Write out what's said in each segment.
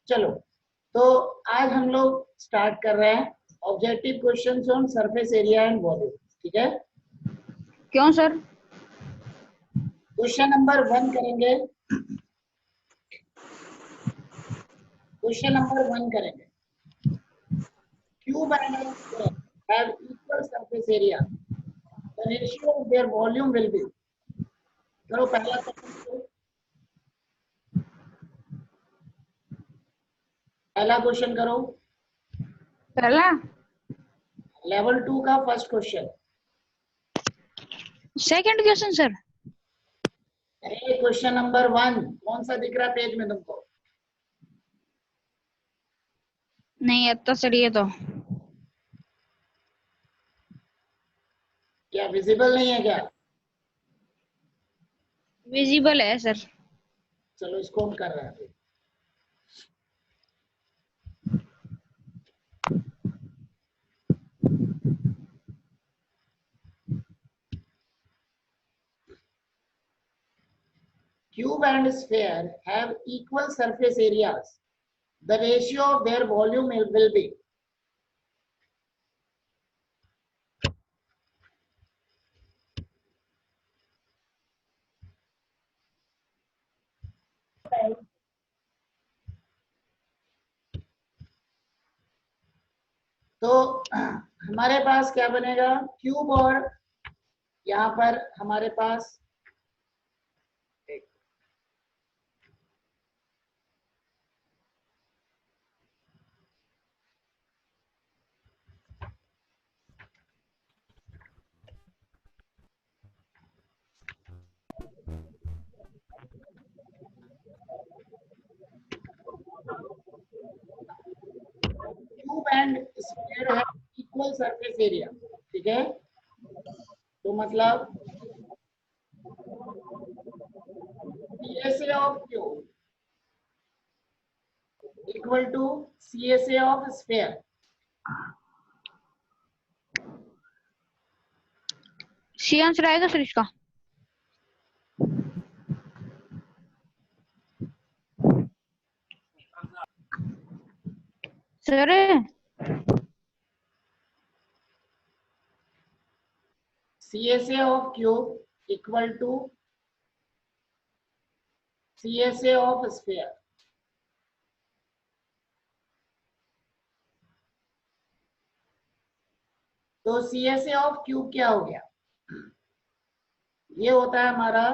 चलो, तो आज हम लोग स्टार्ट कर रहे हैं objective questions on surface area and volume. ठीक है, क्यों सर? क्वेश्चन नंबर 1 करेंगे। क्वेश्चन नंबर 1 करेंगे। Cube and square have equal surface area, the ratio of their volume will be. करो पहला क्वेश्चन, पहला क्वेश्चन करो। पहला लेवल 2 का first question. Second question sir. अरे क्वेश्चन नंबर 1 कौन सा दिख रहा पेज में तुमको? नहीं आता सर, ये तो क्या विजिबल नहीं है क्या? विजिबल है सर। चलो इसको हम कर रहे हैं। Cube and sphere have equal surface areas. The ratio of their volume will be. तो हमारे पास क्या बनेगा? क्यूब और यहाँ पर हमारे पास क्यूब एंड स्फीयर है इक्वल सरफेस एरिया। ठीक है, तो मतलब CSA of cube equal to CSA of sphere. C answer आएगा सर इसका। Sir CSA of cube equal to CSA of sphere. तो CSA ऑफ क्यूब क्या हो गया? ये होता है हमारा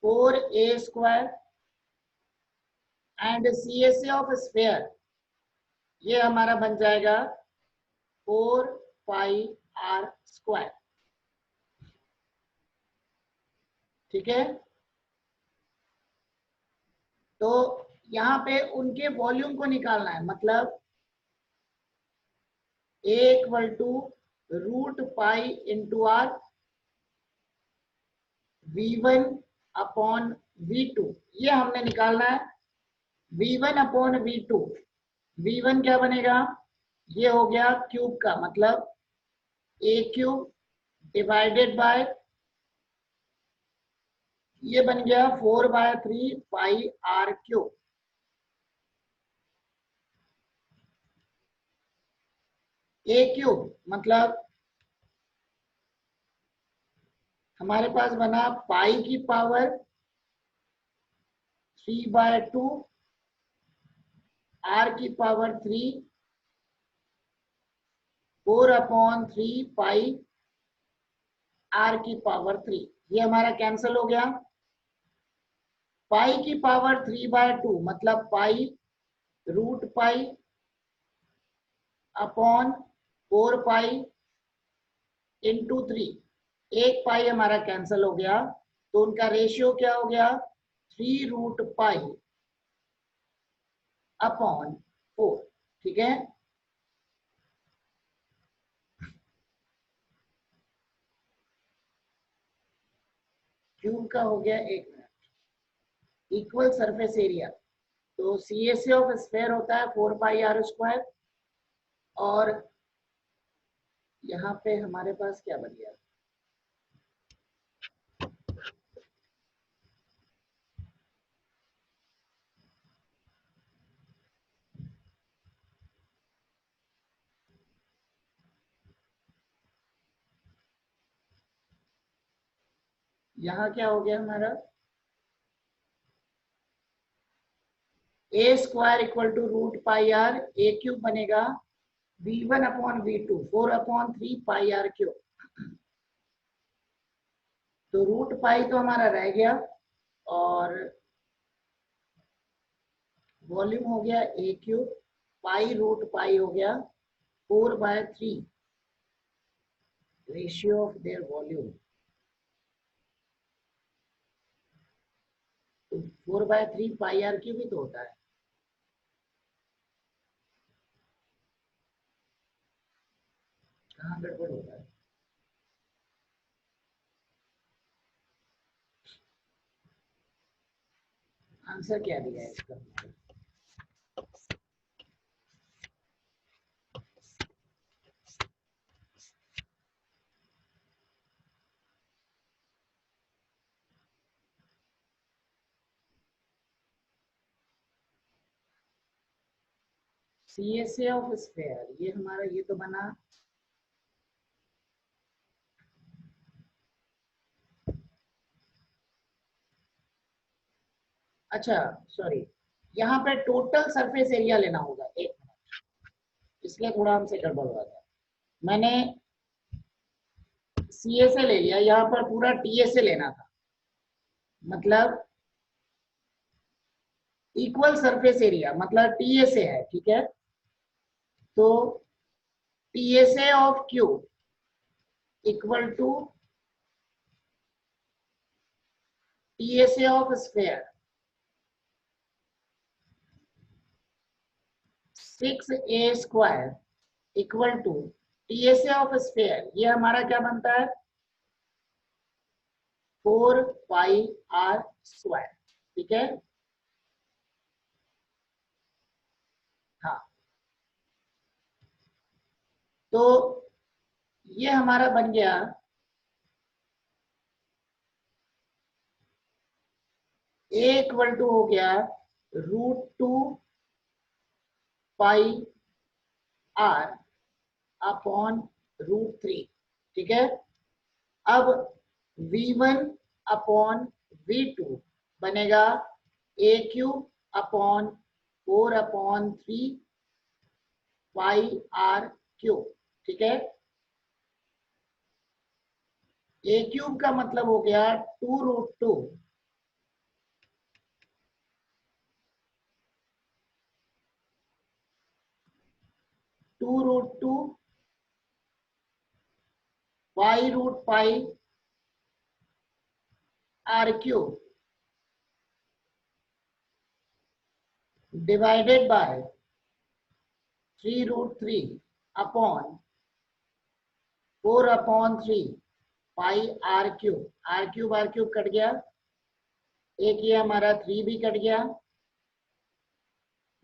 4a² and CSA of sphere ये हमारा बन जाएगा 4πr²। ठीक है, तो यहाँ पे उनके वॉल्यूम को निकालना है, मतलब A equal to √π into r V1 upon V2 ये हमने निकालना है। V1 अपॉन V2, V1 क्या बनेगा? ये हो गया क्यूब का मतलब A³ डिवाइडेड बाय ये बन गया 4/3πr³। A³ मतलब हमारे पास बना पाई की पावर 3/2 r की पावर 3 4/3π r की पावर 3। ये हमारा कैंसिल हो गया। पाई की पावर 3/2 मतलब पाई √π अपॉन 4π इंटू 3। एक पाई हमारा कैंसिल हो गया, तो उनका रेशियो क्या हो गया? 3√π अपॉन 4। ठीक है, क्यूब का हो गया। एक मिनट, इक्वल सरफेस एरिया तो CSA ऑफ स्फीयर होता है 4πr²। और यहाँ पे हमारे पास क्या बन गया? यहाँ क्या हो गया हमारा, a square equal to root pi r, a cube बनेगा v1 upon v2 4/3 pi r cube. तो रूट पाई तो हमारा रह गया और वॉल्यूम हो गया ए क्यूब, पाई रूट पाई हो गया 4/3 रेशियो ऑफ देयर वॉल्यूम। तो 4/3 पाई आर क्यूब ही तो होता है। कहाँ गड़बड़ होता है? आंसर क्या दिया है इसका? CSA ऑफ स्फीयर, ये हमारा ये तो बना। अच्छा सॉरी, यहाँ पे टोटल सरफेस एरिया लेना होगा, एक मिनट, इसलिए थोड़ा हमसे गड़बड़ हुआ था। मैंने CSA ले लिया, यहाँ पर पूरा TSA लेना था, मतलब इक्वल सरफेस एरिया, मतलब TSA है, ठीक है। तो TSA of cube equal to TSA of sphere 6A square equal to TSA of sphere, ये हमारा क्या बनता है 4 पाई आर स्क्वायर, ठीक है। हाँ, तो ये हमारा बन गया ए इक्वल टू हो गया √2 पाई आर अपॉन √3, ठीक है। अब v1 अपॉन v2 बनेगा a cube upon 4/3 pi r cube, ठीक है। ए क्यूब का मतलब हो गया 2√2 2√2 pi root pi r cube divided by 3√3 upon 4/3 pi r cube cut गया, एक ये हमारा 3 भी कट गया,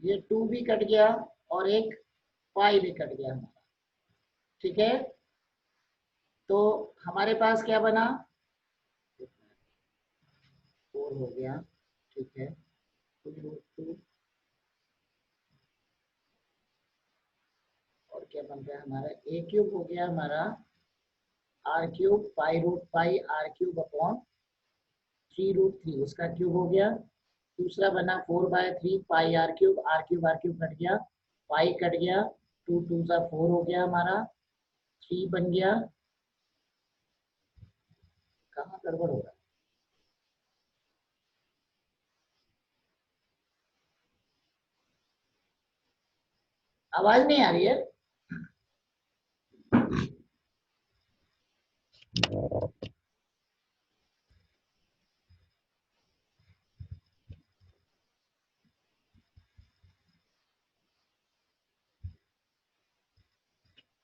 ये 2 भी कट गया और एक पाई भी कट गया हमारा, ठीक है। तो हमारे पास क्या बना 4 हो गया, ठीक है। 2√2 और क्या बन रहा है हमारा ए क्यूब हो गया हमारा r cube pi root pi r cube upon 3√3, उसका क्यूब हो गया। दूसरा बना 4/3 पाई आर क्यूब कट गया, पाई कट गया, 2 2 सा 4 हो गया हमारा, 3 बन गया। कहाँ गड़बड़ हो रहा है? आवाज नहीं आ रही है?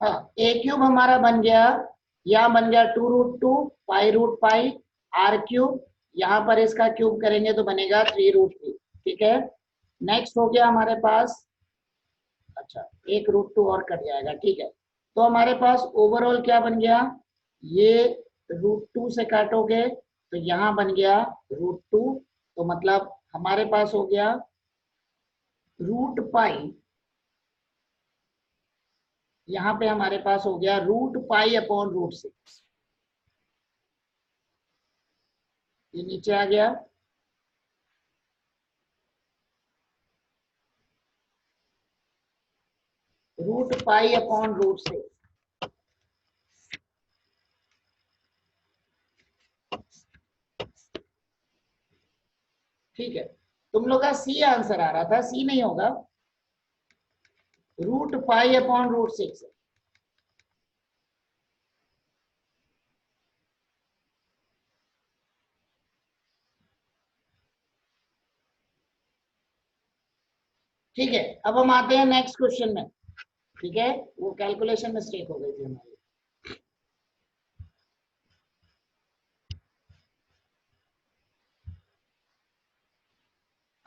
हाँ, ए क्यूब हमारा बन गया, यहाँ बन गया 2√2 pi root pi r cube, यहाँ पर इसका क्यूब करेंगे तो बनेगा 3√3, ठीक है। नेक्स्ट हो गया हमारे पास, अच्छा एक √2 और कट जाएगा, ठीक है। तो हमारे पास ओवरऑल क्या बन गया, ये √2 से काटोगे तो यहाँ बन गया √2, तो मतलब हमारे पास हो गया रूट पाई, यहाँ पे हमारे पास हो गया √पाई अपॉन √6, ये नीचे आ गया, √π/√6। ठीक है, तुम लोग का सी आंसर आ रहा था, सी नहीं होगा, √π/√6। ठीक है, अब हम आते हैं नेक्स्ट क्वेश्चन में। ठीक है, वो कैलकुलेशन मिस्टेक हो गई थी हमारी।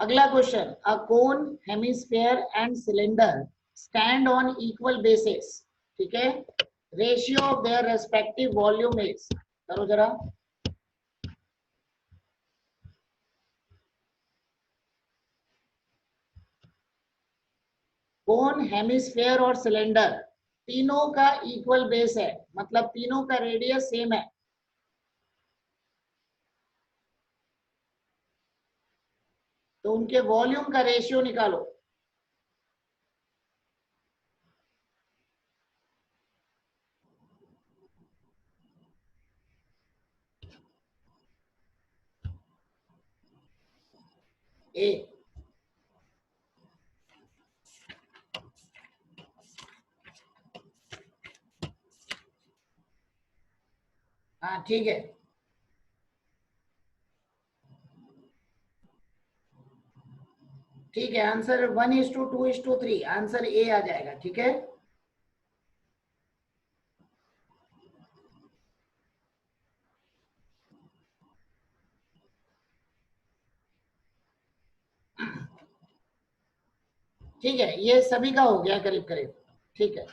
अगला question, a cone, hemisphere and cylinder stand on equal basis. ठीक है, ratio of their respective volume is, करो जरा। कोन, हेमिस्फेयर और सिलेंडर तीनों का इक्वल बेस है, मतलब तीनों का रेडियस सेम है। तो उनके वॉल्यूम का रेशियो निकालो। ए, हाँ ठीक है, ठीक है, आंसर 1:2:3, आंसर ए आ जाएगा। ठीक है, ठीक है, ये सभी का हो गया करीब करीब। ठीक है,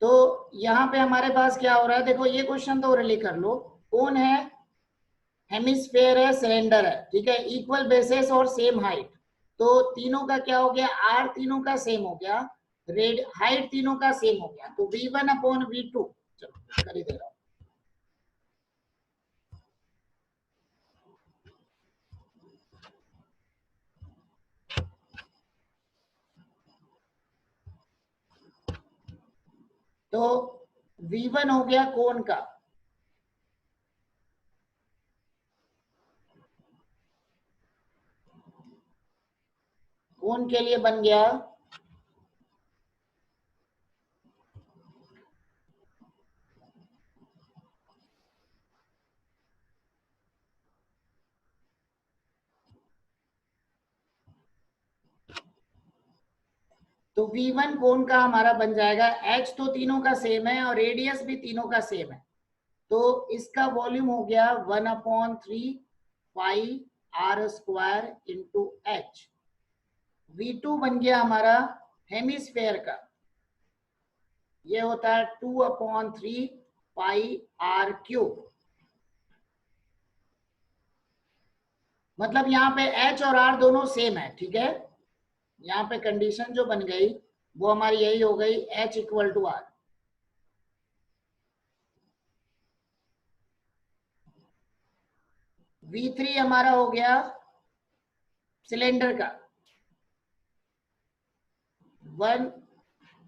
तो यहाँ पे हमारे पास क्या हो रहा है, देखो ये क्वेश्चन तो ओरली कर लो। कौन है, हेमिस्फेयर है, सिलेंडर है। ठीक है, इक्वल बेसिस और सेम हाइट। तो तीनों का क्या हो गया, आर तीनों का सेम हो गया, रेड हाइट तीनों का सेम हो गया, तो V1/V2। चलो कर ही दे रहा हूं। तो V1 हो गया कोण का, कोण के लिए बन गया तो V1 कोण का हमारा बन जाएगा, H तो तीनों का सेम है और रेडियस भी तीनों का सेम है, तो इसका वॉल्यूम हो गया 1/3πr² इंटू H। V2 बन गया हमारा हेमिस्फेयर का, ये होता है 2/3πr³। मतलब यहाँ पे H और R दोनों सेम है। ठीक है, यहाँ पे कंडीशन जो बन गई वो हमारी यही हो गई, H=R। V3 हमारा हो गया सिलेंडर का 1,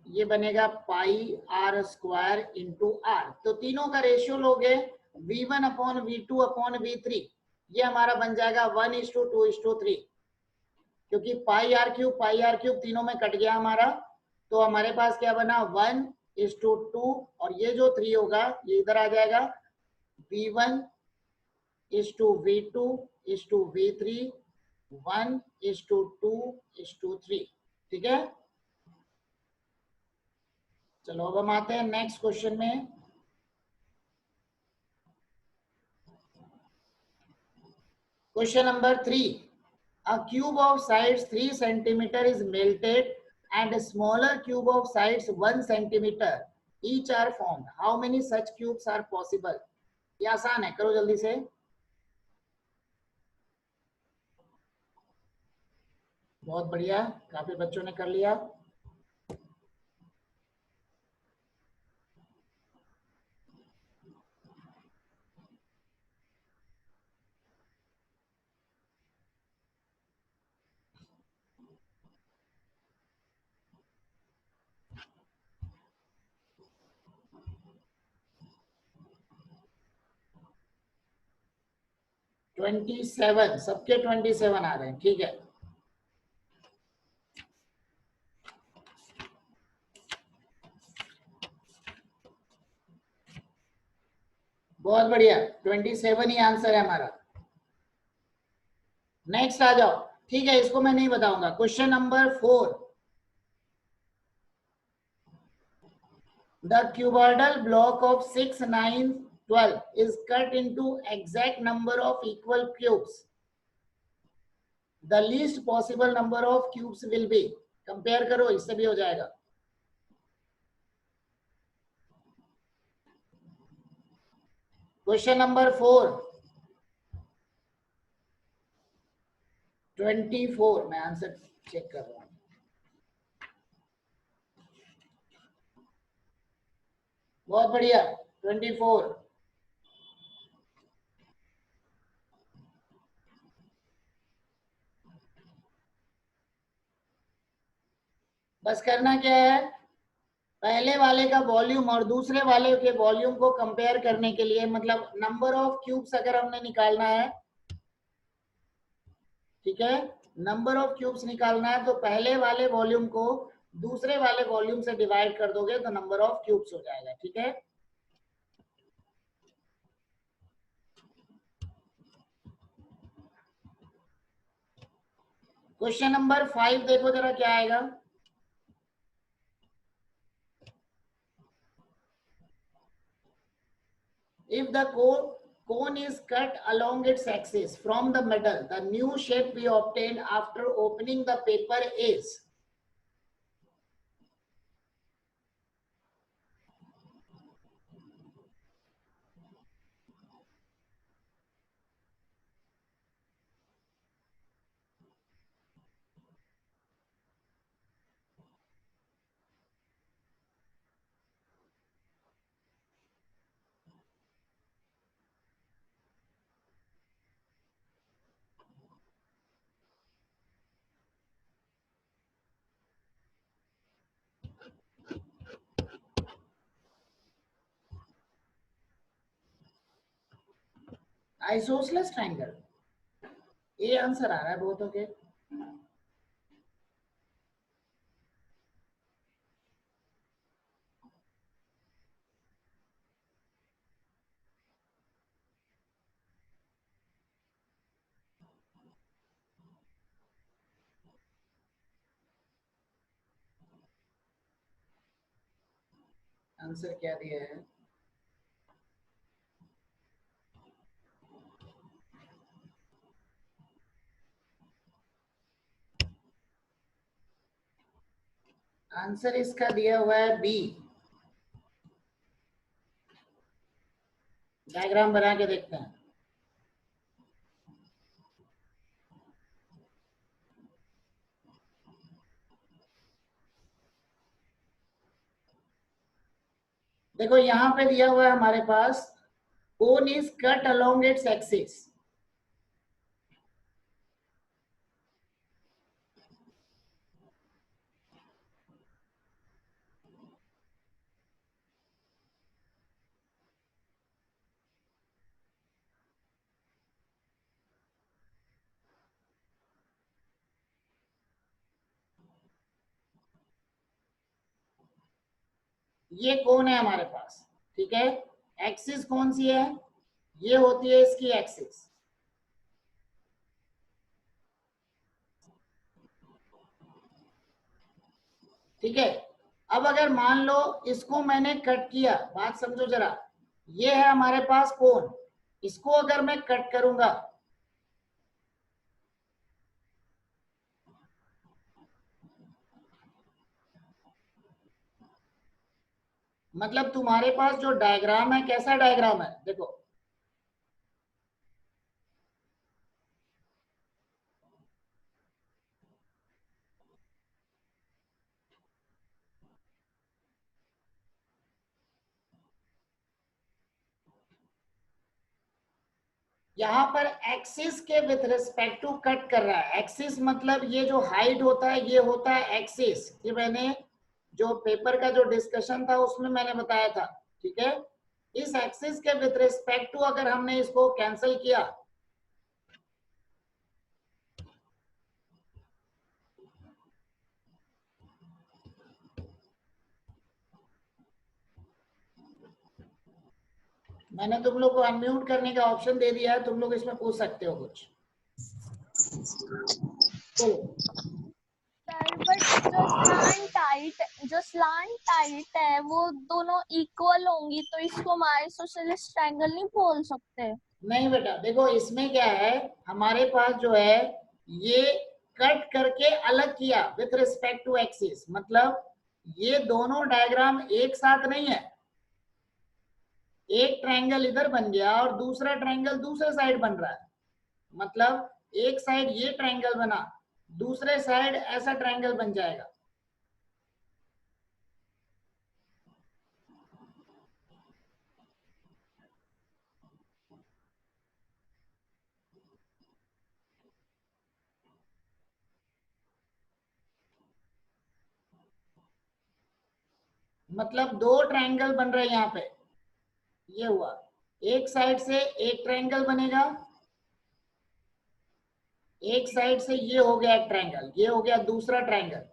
ये बनेगा πr² इंटू R। तो तीनों का रेशियो लोगे V1/V2/V3, ये हमारा बन जाएगा 1:2:3, क्योंकि πr³ तीनों में कट गया हमारा, तो हमारे पास क्या बना 1:2, और ये जो 3 होगा ये इधर आ जाएगा, V1:V2:V3, 1:2:3। ठीक है, चलो अब हम आते हैं नेक्स्ट क्वेश्चन में। Question number 3, a cube of sides 3 centimeter is melted and a smaller cube of sides 1 centimeter each are formed. How many such cubes are possible? ये आसान है, करो जल्दी से। बहुत बढ़िया, काफी बच्चों ने कर लिया। 27, सबके 27 आ रहे हैं, ठीक है। बहुत बढ़िया, 27 ही आंसर है हमारा। नेक्स्ट आ जाओ, ठीक है, इसको मैं नहीं बताऊंगा। Question number 4, the cuboidal block of 6, 9, 12 is cut into exact number of equal cubes. The least possible number of cubes will be, compare करो, इससे भी हो जाएगा। क्वेश्चन नंबर 4, 24, मैं आंसर चेक कर रहा हूं। बहुत बढ़िया, 24। बस करना क्या है, पहले वाले का वॉल्यूम और दूसरे वाले के वॉल्यूम को कंपेयर करने के लिए, मतलब नंबर ऑफ क्यूब्स अगर हमने निकालना है, ठीक है, नंबर ऑफ क्यूब्स निकालना है, तो पहले वाले वॉल्यूम को दूसरे वाले वॉल्यूम से डिवाइड कर दोगे तो नंबर ऑफ क्यूब्स हो जाएगा, ठीक है। क्वेश्चन नंबर 5 देखो जरा क्या आएगा। If the cone is cut along its axis from the middle, the new shape we obtained after opening the paper is, isosceles triangle, ये आंसर आ रहा है बहुतों के। आंसर क्या दिया है, आंसर इसका दिया हुआ है बी। डायग्राम बना के देखते हैं। देखो यहां पे दिया हुआ है हमारे पास, cone is cut along its axis, ये कौन है हमारे पास, ठीक है। एक्सिस कौन सी है, ये होती है इसकी एक्सिस, ठीक है। अब अगर मान लो इसको मैंने कट किया, बात समझो जरा, ये है हमारे पास कोन, इसको अगर मैं कट करूंगा, मतलब तुम्हारे पास जो डायग्राम है, कैसा डायग्राम है, देखो यहाँ पर एक्सिस के विथ रिस्पेक्ट टू कट कर रहा है। एक्सिस मतलब ये जो हाइट होता है ये होता है एक्सिस, ये मैंने जो पेपर का जो डिस्कशन था उसमें मैंने बताया था, ठीक है। इस एक्सिस के विथ रिस्पेक्ट टू अगर हमने इसको कैंसिल किया मैंने तुम लोग को अनम्यूट करने का ऑप्शन दे दिया है, तुम लोग इसमें पूछ सकते हो कुछ। बोलो। बट जो स्लांट टाइट है वो दोनों इक्वल होंगी, तो इसको हम आइसोसेलेस ट्रायंगल नहीं बोल सकते। नहीं बेटा, देखो इसमें क्या है, हमारे पास जो है ये कट करके अलग किया विथ रिस्पेक्ट टू एक्सिस, मतलब ये दोनों डायग्राम एक साथ नहीं है। एक ट्रायंगल इधर बन गया और दूसरा ट्रायंगल दूसरे साइड बन रहा है, मतलब एक साइड ये ट्रायंगल बना, दूसरे साइड ऐसा ट्रायंगल बन जाएगा। मतलब दो ट्रायंगल बन रहे हैं यहाँ पे, ये हुआ, एक साइड से एक ट्रायंगल बनेगा, एक साइड से ये हो गया एक ट्रायंगल, ये हो गया दूसरा ट्रायंगल।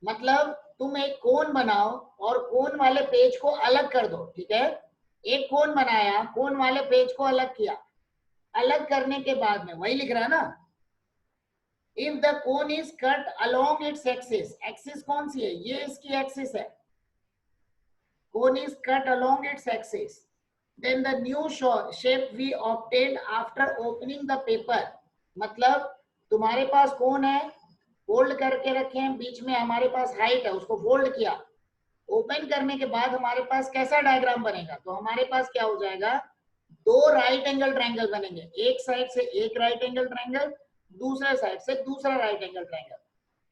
मतलब तुम एक कोन बनाओ और कोन वाले पेज को अलग कर दो, ठीक है। एक कोन बनाया, कोन वाले पेज को अलग किया, अलग करने के बाद में वही लिख रहा है ना, if the cone is cut along its axis, axis कौन सी है, ये इसकी एक्सिस है, कोन is cut along its axis, then the new shape we obtained after opening the paper, मतलब तुम्हारे पास कौन है, फोल्ड करके रखे हैं, बीच में हमारे पास हाइट है, उसको फोल्ड किया, ओपन करने के बाद हमारे पास कैसा डायग्राम बनेगा, तो हमारे पास क्या हो जाएगा, दो राइट एंगल ट्रायंगल बनेंगे, एक साइड से एक राइट एंगल ट्रायंगल, दूसरे साइड से दूसरा राइट एंगल ट्रायंगल।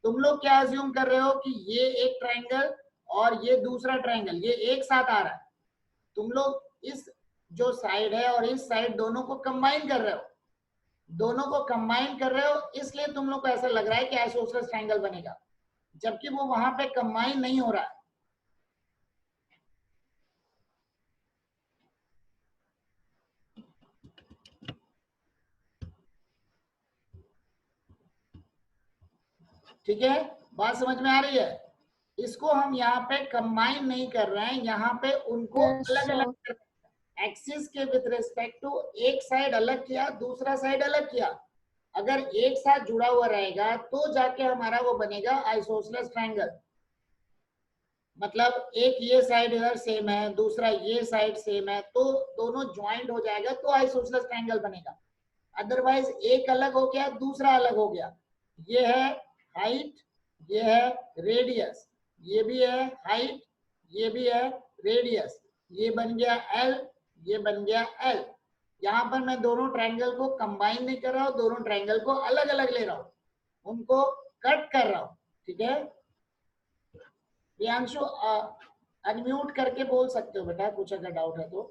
तुम लोग क्या अज्यूम कर रहे हो कि ये एक ट्रायंगल और ये दूसरा ट्रायंगल ये एक साथ आ रहा है, तुम लोग इस जो साइड है और इस साइड दोनों को कंबाइन कर रहे हो, दोनों को कंबाइन कर रहे हो, इसलिए तुम लोग को ऐसा लग रहा है कि आइसोसेलेस ट्रायंगल बनेगा, जबकि वो वहां पे कंबाइन नहीं हो रहा है। ठीक है, बात समझ में आ रही है। इसको हम यहाँ पे कंबाइन नहीं कर रहे हैं, यहाँ पे उनको अलग अलग कर रहे हैं, एक्सिस के विद रिस्पेक्ट टू, एक साइड अलग किया, दूसरा साइड अलग किया। अगर एक साथ जुड़ा हुआ रहेगा तो जाके हमारा वो बनेगा आइसोसेलेस ट्रायंगल, मतलब एक ये साइड इधर सेम है, दूसरा ये साइड सेम है, तो दोनों ज्वाइंट हो जाएगा तो आइसोसेलेस ट्रायंगल बनेगा। अदरवाइज एक अलग हो गया, दूसरा अलग हो गया, ये है हाइट, ये है रेडियस, ये भी है हाइट, ये भी है रेडियस, ये बन गया एल, ये बन गया एल। यहाँ पर मैं दोनों ट्रायंगल को कंबाइन नहीं कर रहा हूँ, दोनों ट्रायंगल को अलग अलग ले रहा हूँ, उनको कट कर रहा हूँ, ठीक है। प्रियांशु अनम्यूट करके बोल सकते हो बेटा, कुछ अगर डाउट है तो।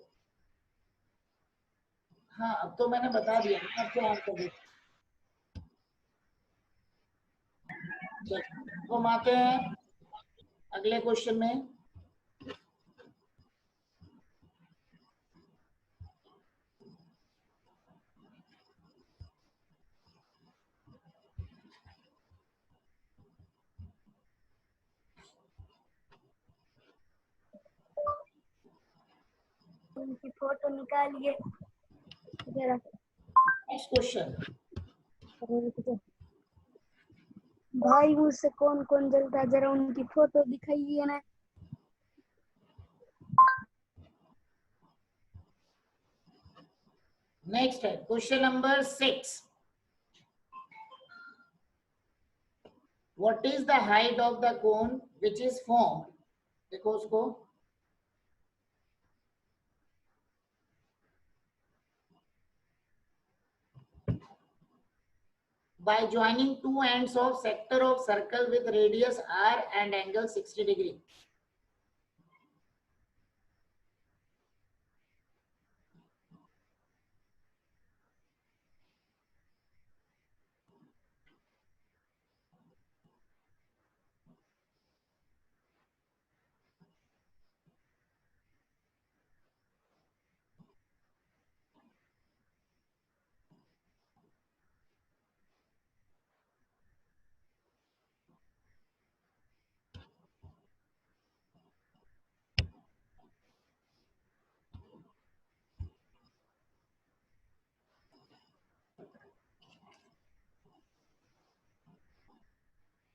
हाँ, अब तो मैंने बता दिया ना, अब क्या आंसर दे। तो हम आते हैं अगले क्वेश्चन में। उनकी फोटो निकालिए जरा। नेक्स्ट क्वेश्चन, भाई मुझसे कौन कौन जलता है, जरा उनकी फोटो दिखाइए ना। नेक्स्ट है question number 6, what is the height of the cone which is formed, देखो उसको, by joining two ends of sector of circle with radius r and angle 60 degree।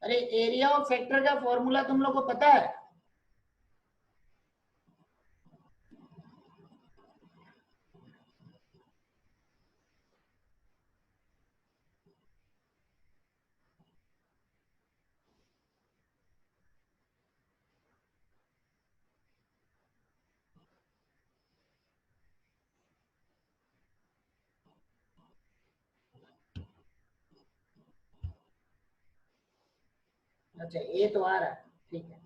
अरे एरिया ऑफ सेक्टर का formula तुम लोग को पता है? अच्छा ये तो आ रहा है, ठीक है।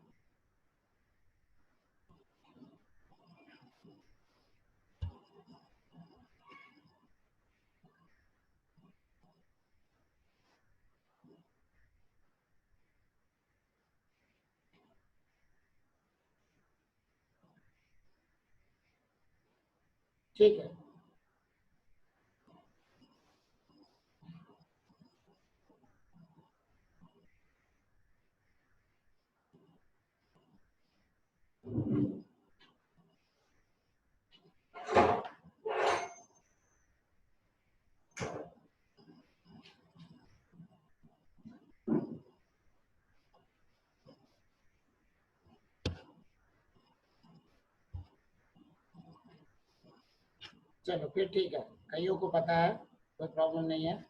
ठीक है, चलो फिर ठीक है, कईयों को पता है, कोई प्रॉब्लम नहीं है।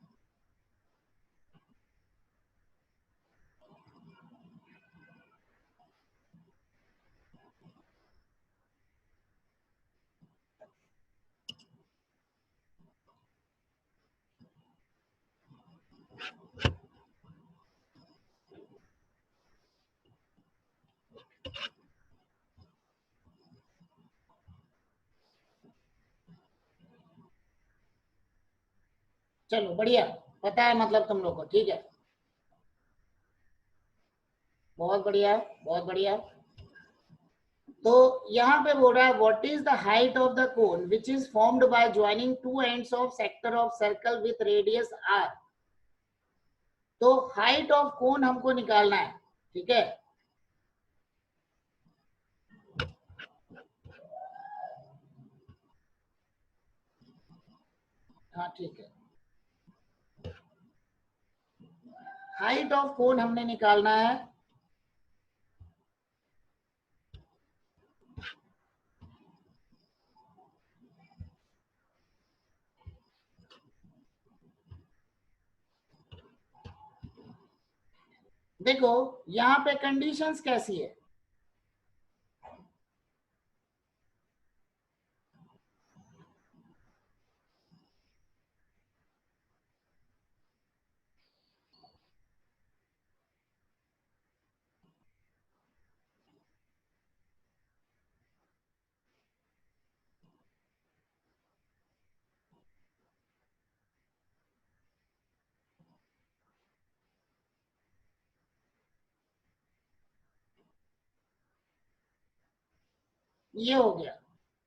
चलो बढ़िया, पता है मतलब तुम लोग को, ठीक है, बहुत बढ़िया, बहुत बढ़िया। तो यहाँ पे बोल रहा है what is the height of the cone which is formed by joining two ends of sector of circle with radius r. तो हाइट ऑफ कोन हमको निकालना है, ठीक है। हाँ ठीक है, हाइट ऑफ कोन हमने निकालना है। देखो यहाँ पे कंडीशंस कैसी है, ये हो गया,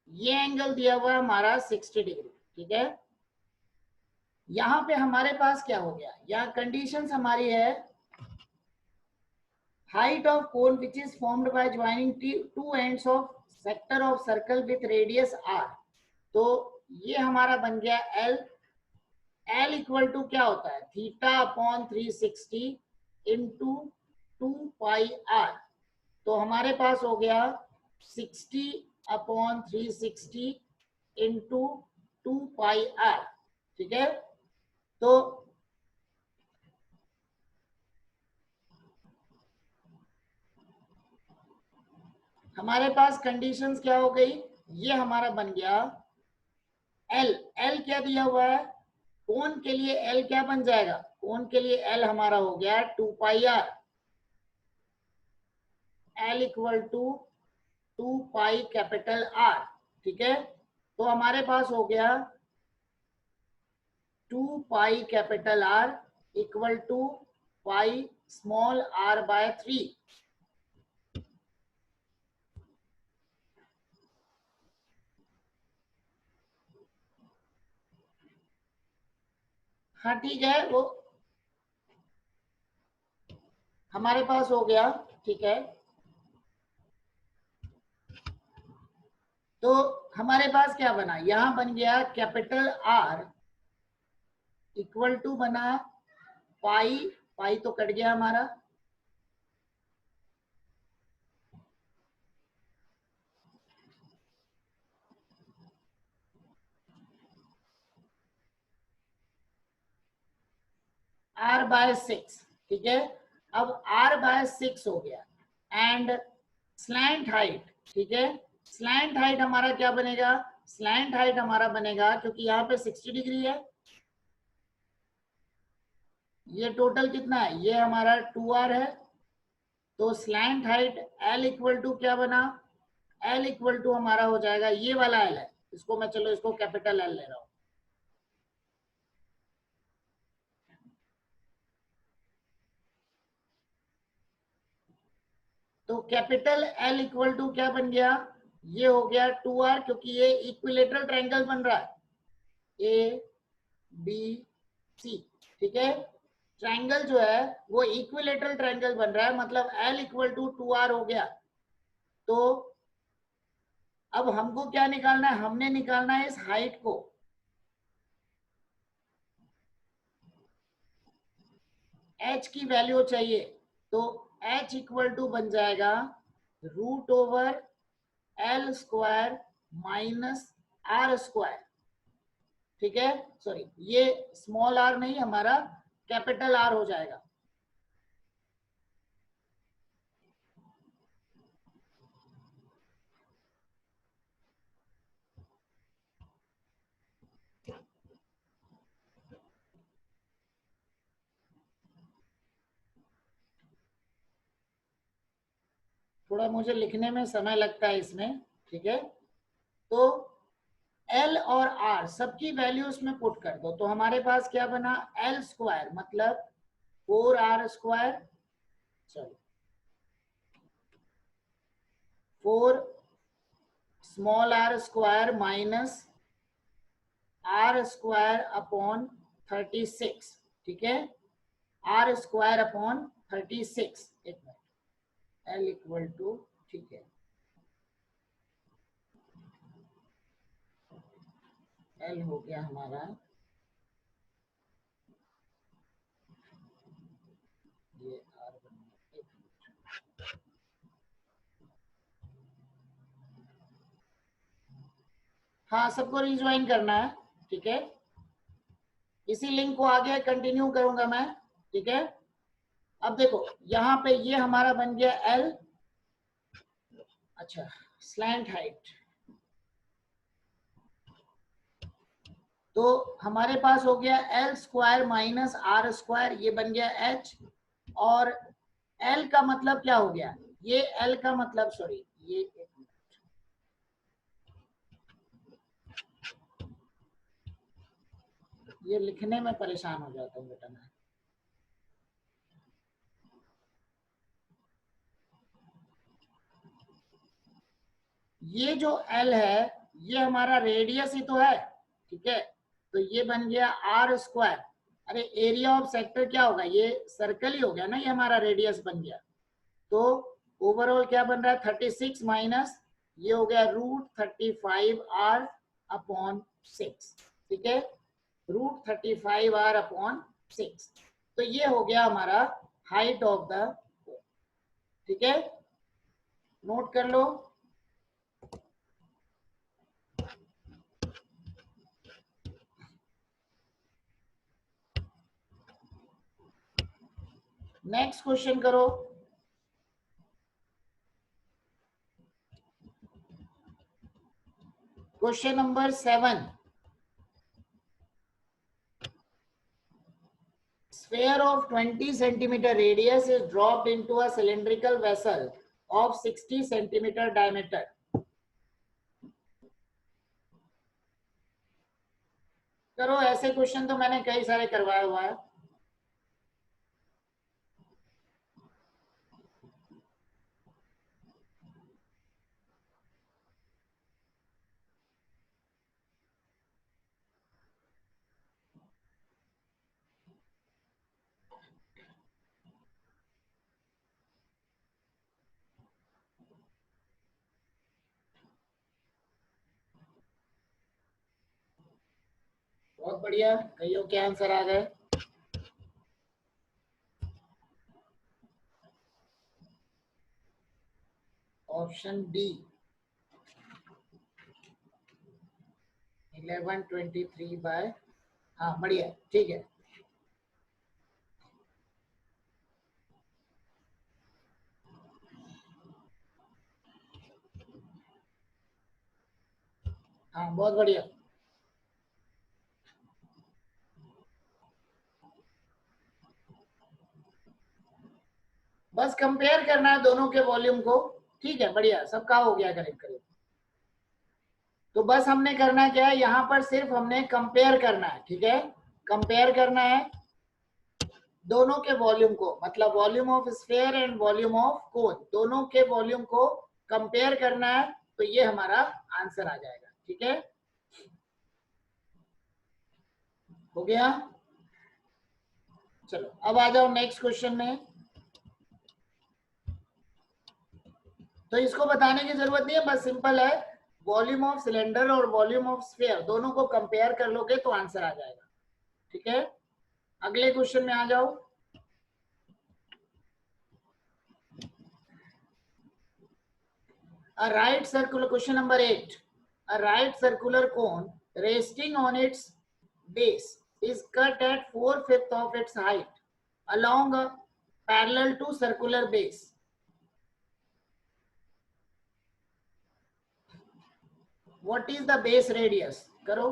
ये एंगल दिया हुआ है हमारा 60 डिग्री, ठीक है। यहाँ पे हमारे पास क्या हो गया, यहाँ कंडीशंस हमारी है height of cone which is formed by joining two ends of sector of circle with radius r। तो ये हमारा बन गया L। L इक्वल टू क्या होता है, theta upon 360 into 2 pi r। तो हमारे पास हो गया 60 अपॉन 360 इंटू 2 पाई r, ठीक है। तो हमारे पास कंडीशंस क्या हो गई, ये हमारा बन गया L। L क्या दिया हुआ है, कोन के लिए L क्या बन जाएगा, कोन के लिए L हमारा हो गया 2 pi r। L equal to 2 pi capital R, ठीक है। तो हमारे पास हो गया 2 pi capital R equal to pi small r/3। हाँ ठीक है, वो हमारे पास हो गया, ठीक है। तो हमारे पास क्या बना, यहां बन गया कैपिटल R इक्वल टू बना पाई, पाई तो कट गया हमारा, r/6, ठीक है। अब r/6 हो गया एंड स्लैंट हाइट, ठीक है। स्लैंट हाइट हमारा क्या बनेगा, स्लैंट हाइट हमारा बनेगा, क्योंकि यहाँ पे 60 डिग्री है, ये टोटल कितना है, ये हमारा 2r है, तो slant height L equal to क्या बना, L इक्वल टू हमारा हो जाएगा, ये वाला L है, इसको मैं चलो इसको कैपिटल L ले रहा हूं, तो कैपिटल L इक्वल टू क्या बन गया, ये हो गया 2r, क्योंकि ये इक्विलेटरल ट्रायंगल बन रहा है ABC, ठीक है। ट्रायंगल जो है वो इक्विलेटरल ट्रायंगल बन रहा है, मतलब L इक्वल टू 2r हो गया। तो अब हमको क्या निकालना है, हमने निकालना है इस हाइट को, h की वैल्यू चाहिए, तो h इक्वल टू बन जाएगा √L² माइनस r², ठीक है। सॉरी, ये स्मॉल r नहीं, हमारा कैपिटल R हो जाएगा। थोड़ा मुझे लिखने में समय लगता है इसमें, ठीक है। तो L और R सबकी वैल्यू इसमें पुट कर दो, तो हमारे पास क्या बना, L² मतलब 4r², चलो 4 small r² minus r² upon 36, ठीक है, r² अपॉन 36, एक मिनट, L इक्वल टू, ठीक है, L हो गया हमारा, ये R बन गया, एक मिनट, हाँ सबको रिज्वाइन करना है, ठीक है। इसी लिंक को आगे कंटिन्यू करूंगा मैं, ठीक है। अब देखो यहाँ पे ये हमारा बन गया L, अच्छा स्लैंट हाइट, तो हमारे पास हो गया L² माइनस r², ये बन गया h, और L का मतलब क्या हो गया, ये L का मतलब, सॉरी ये एक मिनट, ये लिखने में परेशान हो जाता हूँ बेटा मैं, ये जो L है ये हमारा रेडियस ही तो है, ठीक है, तो ये बन गया r², अरे एरिया ऑफ सेक्टर क्या होगा, ये सर्कल ही हो गया ना, ये हमारा रेडियस बन गया, तो ओवरऑल क्या बन रहा है 36 माइनस ये हो गया √35r अपॉन 6, ठीक है, √35r अपॉन 6, तो ये हो गया हमारा हाइट ऑफ द, ठीक है, नोट कर लो। नेक्स्ट क्वेश्चन करो। Question number 7, sphere of 20 centimeter radius is dropped into a cylindrical vessel of 60 centimeter diameter. करो, ऐसे क्वेश्चन तो मैंने कई सारे करवाया हुआ है। बहुत बढ़िया, कईयों के आंसर आ गए। ऑप्शन डी 1123 बाय, हाँ बढ़िया, ठीक है। हाँ बहुत बढ़िया। बस कंपेयर करना है दोनों के वॉल्यूम को। ठीक है, बढ़िया, सबका हो गया करेक्ट करेक्ट। तो बस हमने करना क्या है, यहाँ पर सिर्फ हमने कंपेयर करना है। ठीक है, कंपेयर करना है दोनों के वॉल्यूम को, मतलब volume of sphere and volume of cone, दोनों के वॉल्यूम को कंपेयर करना है। तो ये हमारा आंसर आ जाएगा। ठीक है, हो गया। चलो अब आ जाओ नेक्स्ट क्वेश्चन में। तो इसको बताने की जरूरत नहीं है, बस सिंपल है, वॉल्यूम ऑफ सिलेंडर और वॉल्यूम ऑफ स्फीयर दोनों को कंपेयर कर लोगे तो आंसर आ जाएगा। ठीक है, अगले क्वेश्चन में आ जाओ। A right circular, question number 8. A right circular cone resting on its base is cut at 4/5 of its height along a parallel to circular base. What is the base radius? करो।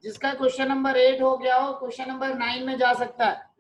जिसका question number 8 हो गया हो, question number 9 में जा सकता है।